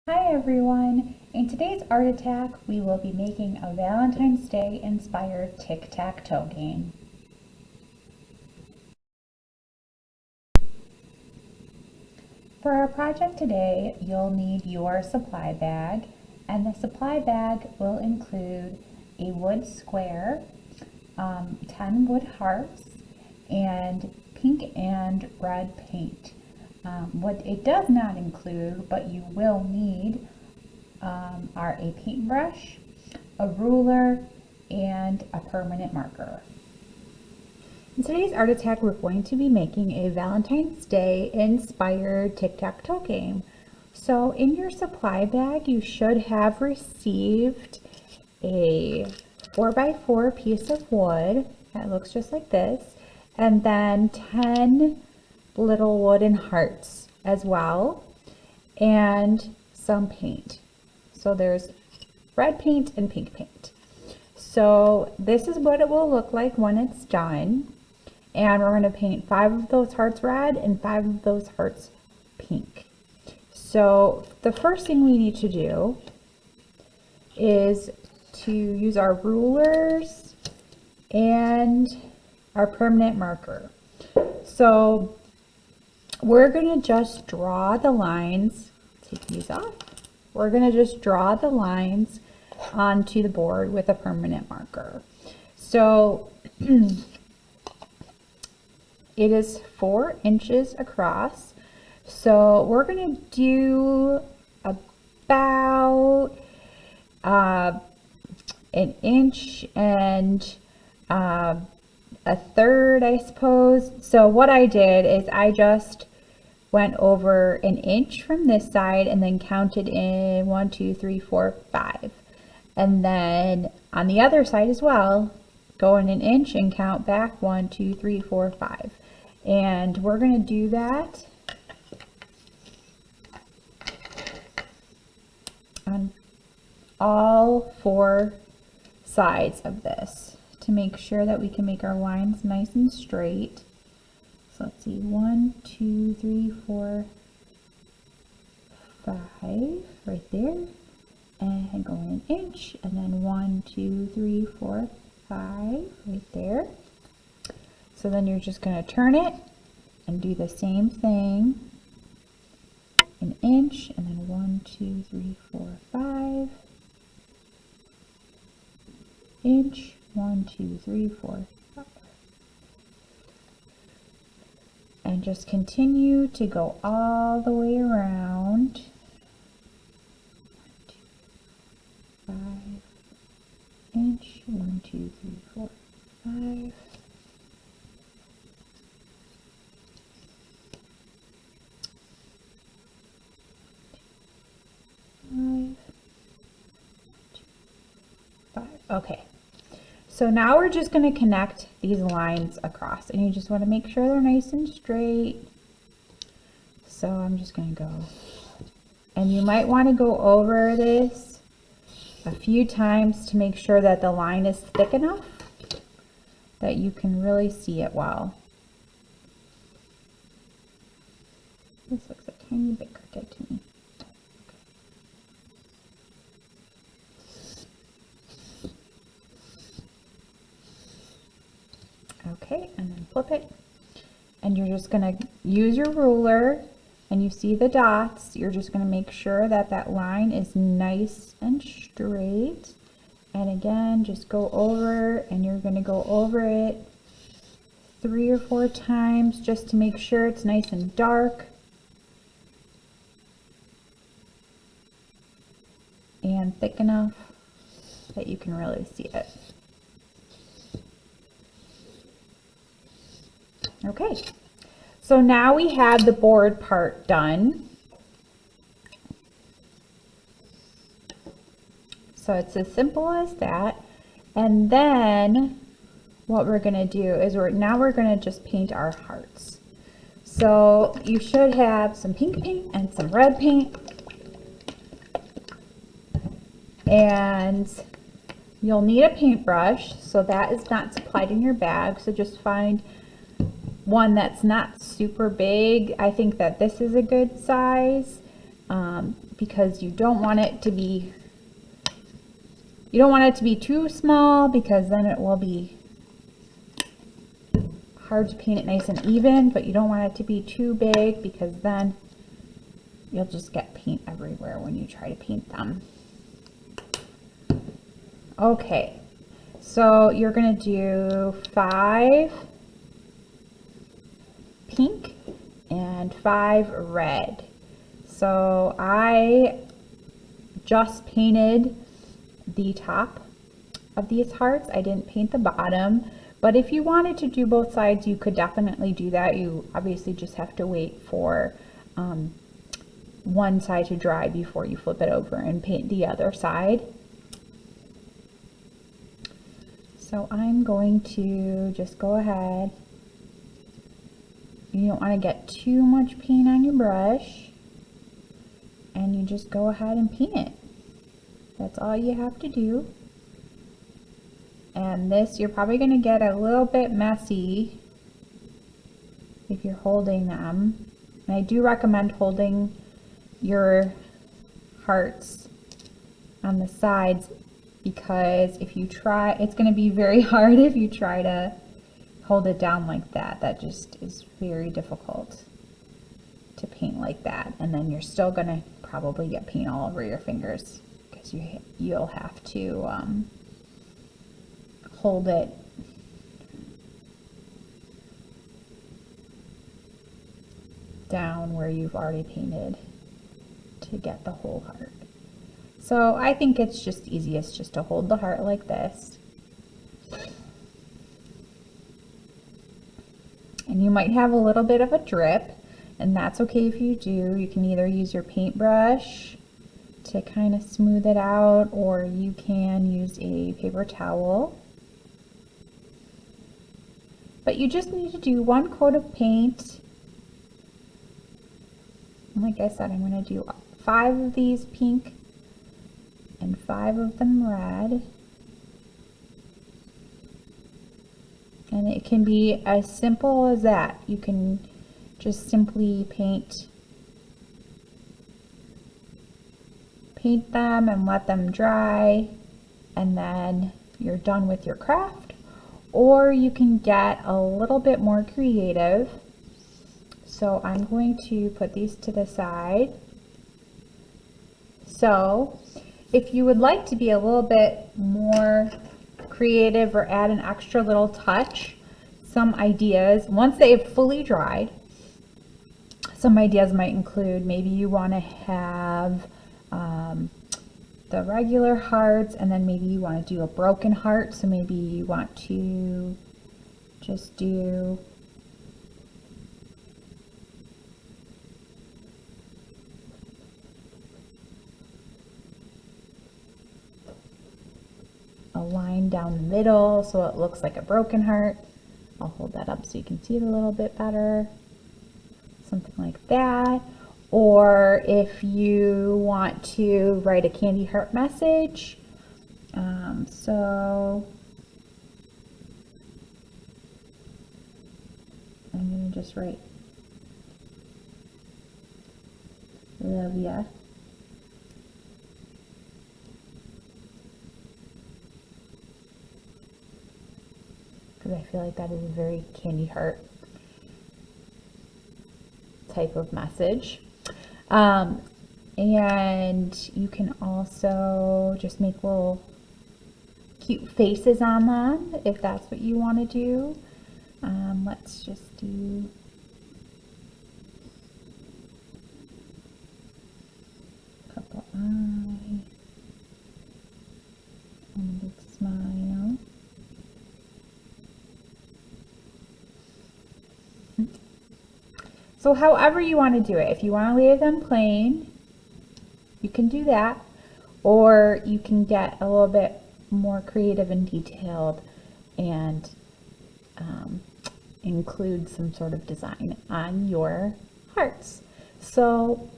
Hi everyone! In today's art attack, we will be making a Valentine's Day inspired tic-tac-toe game. For our project today, you'll need your supply bag, and the supply bag will include a wood square, 10 wood hearts, and pink and red paint. What it does not include, but you will need, are a paintbrush, a ruler, and a permanent marker. In today's art attack, we're going to be making a Valentine's Day inspired tic-tac-toe game. So in your supply bag, you should have received a 4x4 piece of wood that looks just like this, and then 10 little wooden hearts as well, and some paint. So there's red paint and pink paint. So this is what it will look like when it's done. And we're going to paint 5 of those hearts red and 5 of those hearts pink. So the first thing we need to do is to use our rulers and our permanent marker. So we're going to just draw the lines. Take these off. We're going to just draw the lines onto the board with a permanent marker. So it is 4 inches across. So we're going to do about an inch and a third, I suppose. So what I did is I just went over an inch from this side and then counted in 1, 2, 3, 4, 5. And then on the other side as well, go in an inch and count back 1, 2, 3, 4, 5. And we're going to do that on all 4 sides of this to make sure that we can make our lines nice and straight. So let's see, 1, 2, 3, 4, 5 right there, and go in an inch, and then 1, 2, 3, 4, 5 right there. So then you're just going to turn it and do the same thing, an inch, and then 1, 2, 3, 4, 5, inch, 1, 2, 3, 4, 5. And just continue to go all the way around. 5 inch, 1, 2, 3, 4, 5. Okay, so now we're just going to connect these lines across, and you just want to make sure they're nice and straight. So I'm just going to go, and you might want to go over this a few times to make sure that the line is thick enough that you can really see it well. This looks a tiny bit crooked to me. Okay, and then flip it, and you're just going to use your ruler, and you see the dots. You're just going to make sure that that line is nice and straight, and again just go over, and you're going to go over it 3 or 4 times just to make sure it's nice and dark and thick enough that you can really see it. Okay, so now we have the board part done. So it's as simple as that. And then what we're going to do is we're going to just paint our hearts. So you should have some pink paint and some red paint. And you'll need a paintbrush. So that is not supplied in your bag. So just find one that's not super big. I think that this is a good size. because you don't want it to be too small, because then it will be hard to paint it nice and even, but you don't want it to be too big, because then you'll just get paint everywhere when you try to paint them. Okay, so you're going to do 5 pink and 5 red. So I just painted the top of these hearts. I didn't paint the bottom, but if you wanted to do both sides, you could definitely do that. You obviously just have to wait for one side to dry before you flip it over and paint the other side. So I'm going to just go ahead. You don't want to get too much paint on your brush, and you just go ahead and paint it. That's all you have to do. And this, you're probably going to get a little bit messy if you're holding them. And I do recommend holding your hearts on the sides, because if you try, it's going to be very hard if you try to hold it down like that. That just is very difficult to paint like that. And then you're still going to probably get paint all over your fingers, because you'll have to hold it down where you've already painted to get the whole heart. So I think it's just easiest just to hold the heart like this. And you might have a little bit of a drip, and that's okay if you do. You can either use your paintbrush to kind of smooth it out, or you can use a paper towel. But you just need to do 1 coat of paint. And like I said, I'm going to do 5 of these pink and 5 of them red. And it can be as simple as that. You can just simply paint them and let them dry, and then you're done with your craft. Or you can get a little bit more creative. So I'm going to put these to the side. So if you would like to be a little bit more creative or add an extra little touch, some ideas, once they've fully dried, some ideas might include, maybe you want to have the regular hearts, and then maybe you want to do a broken heart. So maybe you want to just do a line down the middle so it looks like a broken heart. I'll hold that up so you can see it a little bit better. Something like that. Or if you want to write a candy heart message, so I'm going to just write love ya. Because I feel like that is a very candy heart type of message. And you can also just make little cute faces on them if that's what you want to do. Let's just do a couple eyes and a big smile. So however you want to do it, if you want to leave them plain, you can do that, or you can get a little bit more creative and detailed and include some sort of design on your hearts. So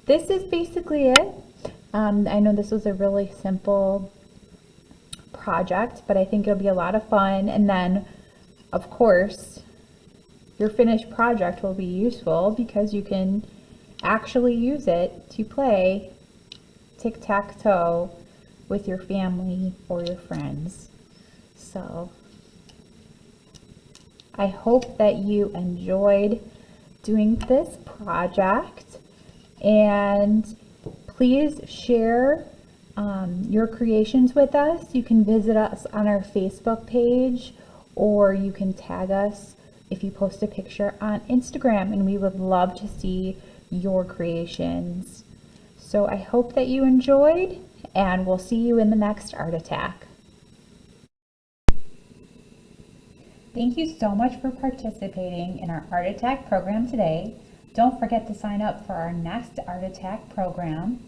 this is basically it. I know this was a really simple project, but I think it'll be a lot of fun. And then, of course, your finished project will be useful because you can actually use it to play tic-tac-toe with your family or your friends. So I hope that you enjoyed doing this project, and please share your creations with us. You can visit us on our Facebook page, or you can tag us if you post a picture on Instagram, and we would love to see your creations. So I hope that you enjoyed, and we'll see you in the next Art Attack. Thank you so much for participating in our Art Attack program today. Don't forget to sign up for our next Art Attack program.